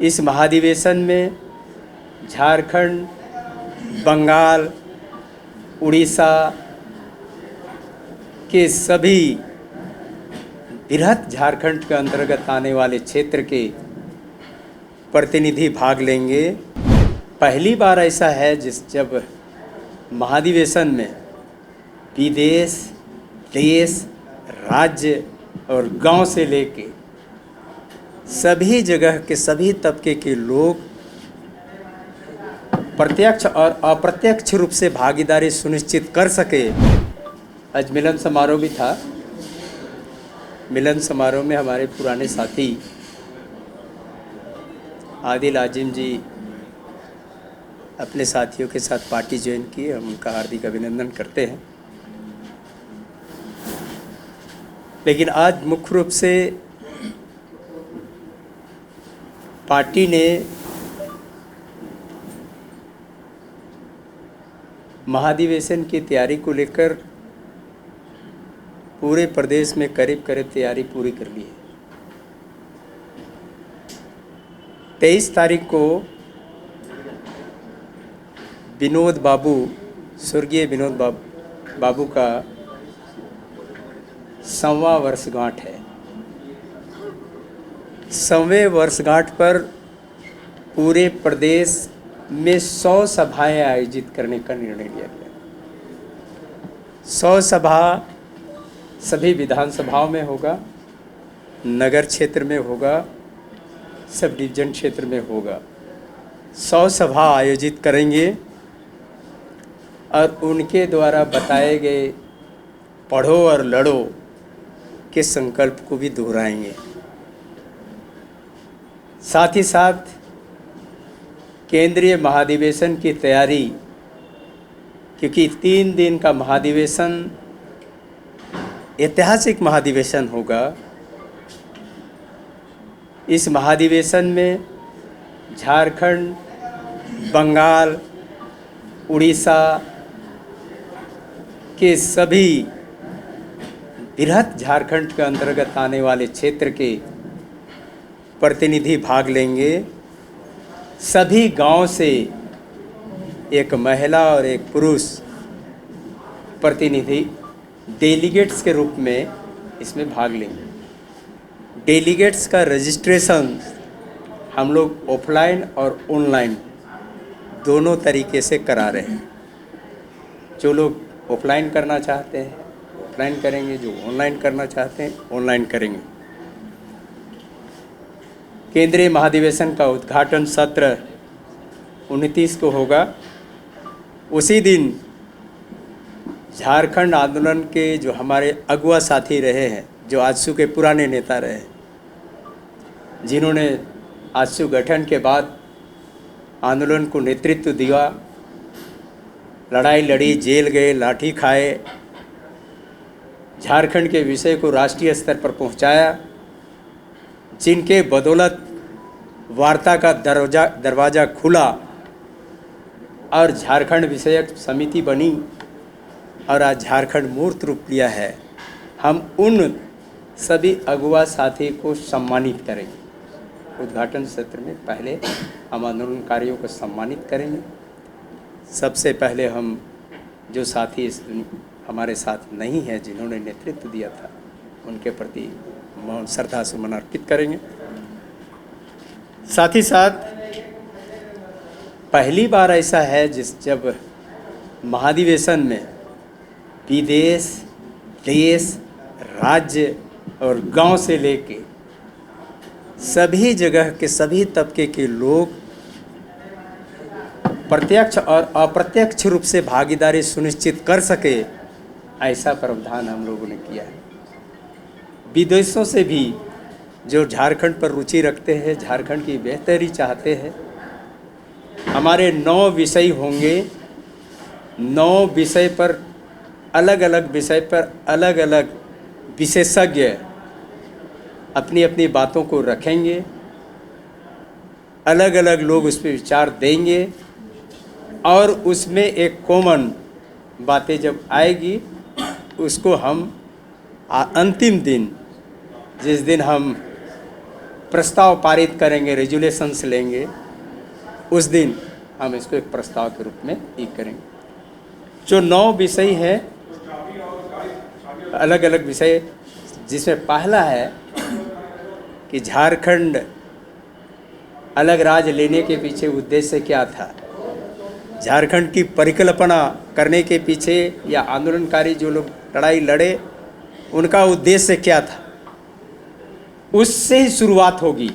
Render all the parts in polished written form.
इस महाधिवेशन में झारखंड, बंगाल, उड़ीसा के सभी बृहत झारखंड के अंतर्गत आने वाले क्षेत्र के प्रतिनिधि भाग लेंगे। पहली बार ऐसा है जब महाधिवेशन में विदेश, देश, राज्य और गांव से लेके सभी जगह के सभी तबके के लोग प्रत्यक्ष और अप्रत्यक्ष रूप से भागीदारी सुनिश्चित कर सके। आज मिलन समारोह भी था। मिलन समारोह में हमारे पुराने साथी आदिल आजिम जी अपने साथियों के साथ पार्टी ज्वाइन की। हम उनका हार्दिक अभिनंदन करते हैं। लेकिन आज मुख्य रूप से पार्टी ने महाधिवेशन की तैयारी को लेकर पूरे प्रदेश में करीब तैयारी पूरी कर ली है। 23 तारीख को विनोद बाबू, स्वर्गीय विनोद बाबू का 100वां वर्षगांठ है। 100वें वर्षगांठ पर पूरे प्रदेश में 100 सभाएं आयोजित करने का निर्णय लिया गया। 100 सभा सभी विधानसभाओं में होगा, नगर क्षेत्र में होगा, सब डिवीजन क्षेत्र में होगा। 100 सभा आयोजित करेंगे और उनके द्वारा बताए गए पढ़ो और लड़ो के संकल्प को भी दोहराएंगे। साथ ही साथ केंद्रीय महाधिवेशन की तैयारी, क्योंकि 3 दिन का महाधिवेशन ऐतिहासिक महाधिवेशन होगा। इस महाधिवेशन में झारखंड, बंगाल, उड़ीसा के सभी बृहत झारखंड के अंतर्गत आने वाले क्षेत्र के प्रतिनिधि भाग लेंगे। सभी गांव से एक महिला और एक पुरुष प्रतिनिधि डेलीगेट्स के रूप में इसमें भाग लेंगे। डेलीगेट्स का रजिस्ट्रेशन हम लोग ऑफलाइन और ऑनलाइन दोनों तरीके से करा रहे हैं। जो लोग ऑफलाइन करना चाहते हैं ऑफलाइन करेंगे, जो ऑनलाइन करना चाहते हैं ऑनलाइन करेंगे। केंद्रीय महाधिवेशन का उद्घाटन सत्र 29 को होगा। उसी दिन झारखंड आंदोलन के जो हमारे अगुआ साथी रहे हैं, जो आजसू के पुराने नेता रहे, जिन्होंने आजसू गठन के बाद आंदोलन को नेतृत्व दिया, लड़ाई लड़ी, जेल गए, लाठी खाए, झारखंड के विषय को राष्ट्रीय स्तर पर पहुंचाया, जिनके बदौलत वार्ता का दरवाज़ा खुला और झारखंड विषयक समिति बनी और आज झारखंड मूर्त रूप लिया है। हम उन सभी अगुआ साथी को सम्मानित करेंगे। उद्घाटन सत्र में पहले हम आंदोलनकारियों को सम्मानित करेंगे। सबसे पहले हम जो साथी हमारे साथ नहीं हैं, जिन्होंने नेतृत्व दिया था, उनके प्रति मौन श्रद्धा सुमन अर्पित करेंगे। साथ ही साथ पहली बार ऐसा है जब महाधिवेशन में विदेश, देश, राज्य और गांव से लेके सभी जगह के सभी तबके के लोग प्रत्यक्ष और अप्रत्यक्ष रूप से भागीदारी सुनिश्चित कर सके, ऐसा प्रावधान हम लोगों ने किया है। विदेशों से भी जो झारखंड पर रुचि रखते हैं, झारखंड की बेहतरी चाहते हैं, हमारे 9 विषय होंगे। 9 विषय पर अलग अलग विशेषज्ञ अपनी अपनी बातों को रखेंगे। अलग अलग लोग उस पर विचार देंगे और उसमें एक कॉमन बातें जब आएगी उसको हम अंतिम दिन, जिस दिन हम प्रस्ताव पारित करेंगे, रेजुलेशंस लेंगे, उस दिन हम इसको एक प्रस्ताव के रूप में ही करेंगे। जो 9 विषय हैं, अलग अलग विषय, जिसमें पहला है कि झारखंड अलग राज्य लेने के पीछे उद्देश्य क्या था। झारखंड की परिकल्पना करने के पीछे या आंदोलनकारी जो लोग लड़ाई लड़े, उनका उद्देश्य क्या था, उससे ही शुरुआत होगी।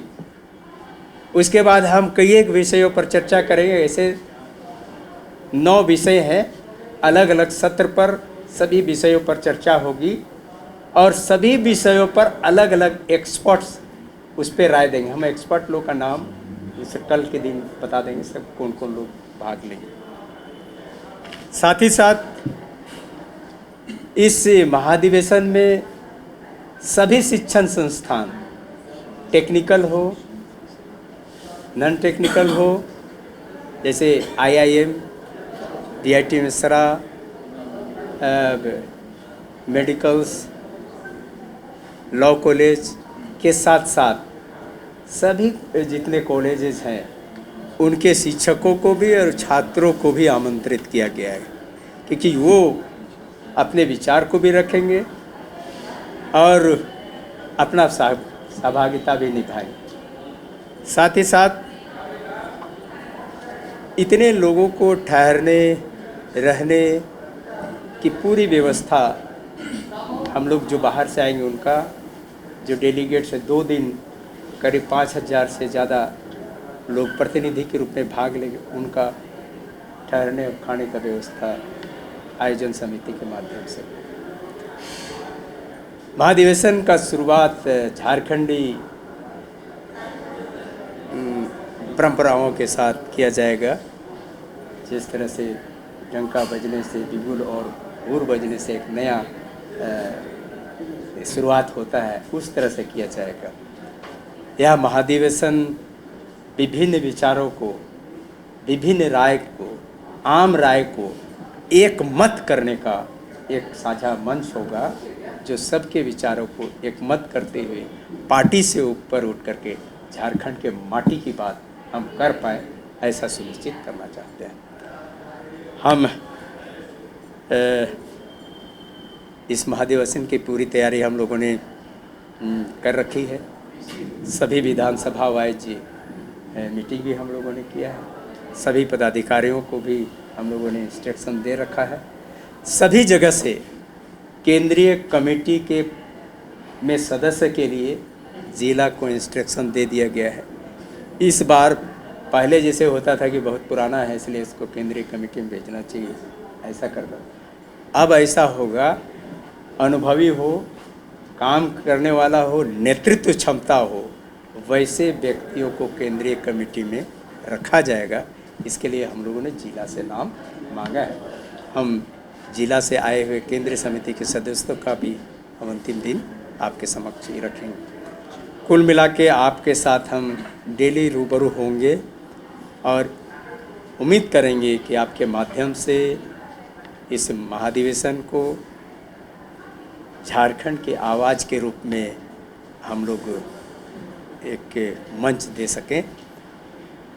उसके बाद हम कई एक विषयों पर चर्चा करेंगे। ऐसे 9 विषय हैं, अलग अलग सत्र पर सभी विषयों पर चर्चा होगी और सभी विषयों पर अलग अलग एक्सपर्ट्स उस पर राय देंगे। हम एक्सपर्ट लोग का नाम जैसे कल के दिन बता देंगे, सब कौन कौन लोग भाग लेंगे। साथ ही साथ इस महाधिवेशन में सभी शिक्षण संस्थान, टेक्निकल हो, नॉन टेक्निकल हो, जैसे IIM, VIT Mishra, medicals, law college के साथ साथ सभी जितने कॉलेजेस हैं उनके शिक्षकों को भी और छात्रों को भी आमंत्रित किया गया है, क्योंकि वो अपने विचार को भी रखेंगे और अपना सहभागिता भी निभाएंगे। साथ ही साथ इतने लोगों को ठहरने रहने की पूरी व्यवस्था, हम लोग जो बाहर से आएंगे उनका जो डेलीगेट्स है, 2 दिन करीब 5000 से ज़्यादा लोग प्रतिनिधि के रूप में भाग लेंगे, उनका ठहरने और खाने का व्यवस्था आयोजन समिति के माध्यम से। महाधिवेशन का शुरुआत झारखंडी परंपराओं के साथ किया जाएगा। जिस तरह से डंका बजने से, बिगुल और घूर बजने से एक नया शुरुआत होता है, उस तरह से किया जाएगा। यह महाधिवेशन विभिन्न विचारों को, विभिन्न राय को, आम राय को एक मत करने का एक साझा मंच होगा, जो सबके विचारों को एक मत करते हुए पार्टी से ऊपर उठ करके झारखंड के माटी की बात हम कर पाए, ऐसा सुनिश्चित करना चाहते हैं। हम इस महाधिवेशन की पूरी तैयारी हम लोगों ने कर रखी है। सभी विधानसभा वाइज मीटिंग भी हम लोगों ने किया है। सभी पदाधिकारियों को भी हम लोगों ने इंस्ट्रक्शन दे रखा है। सभी जगह से केंद्रीय कमेटी के में सदस्य के लिए जिला को इंस्ट्रक्शन दे दिया गया है। इस बार पहले जैसे होता था कि बहुत पुराना है इसलिए इसको केंद्रीय कमेटी में भेजना चाहिए, ऐसा करना। अब ऐसा होगा, अनुभवी हो, काम करने वाला हो, नेतृत्व क्षमता हो, वैसे व्यक्तियों को केंद्रीय कमेटी में रखा जाएगा। इसके लिए हम लोगों ने जिला से नाम मांगा है। हम जिला से आए हुए केंद्रीय समिति के सदस्यों का भी हम अंतिम दिन आपके समक्ष ही रखेंगे। कुल मिला के आपके साथ हम डेली रूबरू होंगे और उम्मीद करेंगे कि आपके माध्यम से इस महाधिवेशन को झारखंड के आवाज़ के रूप में हम लोग एक मंच दे सकें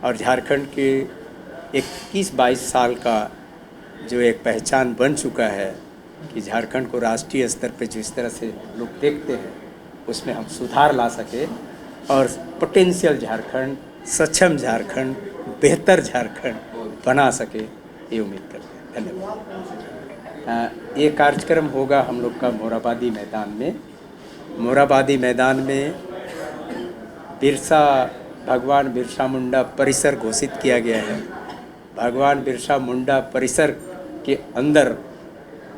और झारखंड के 21-22 साल का जो एक पहचान बन चुका है कि झारखंड को राष्ट्रीय स्तर पे जिस तरह से लोग देखते हैं, उसमें हम सुधार ला सके और पोटेंशियल झारखंड, सक्षम झारखंड, बेहतर झारखंड बना सके, ये उम्मीद करते हैं। धन्यवाद। ये कार्यक्रम होगा हम लोग का मोराबादी मैदान में। मोराबादी मैदान में भगवान बिरसा मुंडा परिसर घोषित किया गया है। भगवान बिरसा मुंडा परिसर के अंदर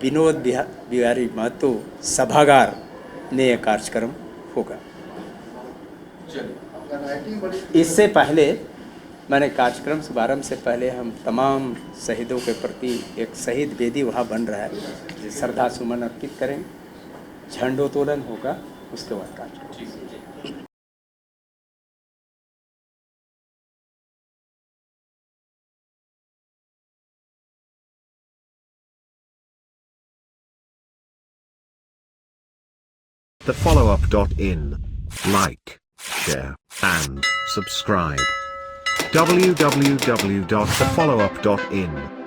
विनोद बिहारी महतो सभागार में यह कार्यक्रम होगा। इससे पहले मैंने कार्यक्रम शुभारंभ से पहले हम तमाम शहीदों के प्रति एक शहीद वेदी वहाँ बन रहा है, जो श्रद्धा सुमन अर्पित करेंगे, झंडोत्तोलन होगा, उसके बाद कार्यक्रम। The follow-up.in. Like. share, and subscribe. www.thefollowup.in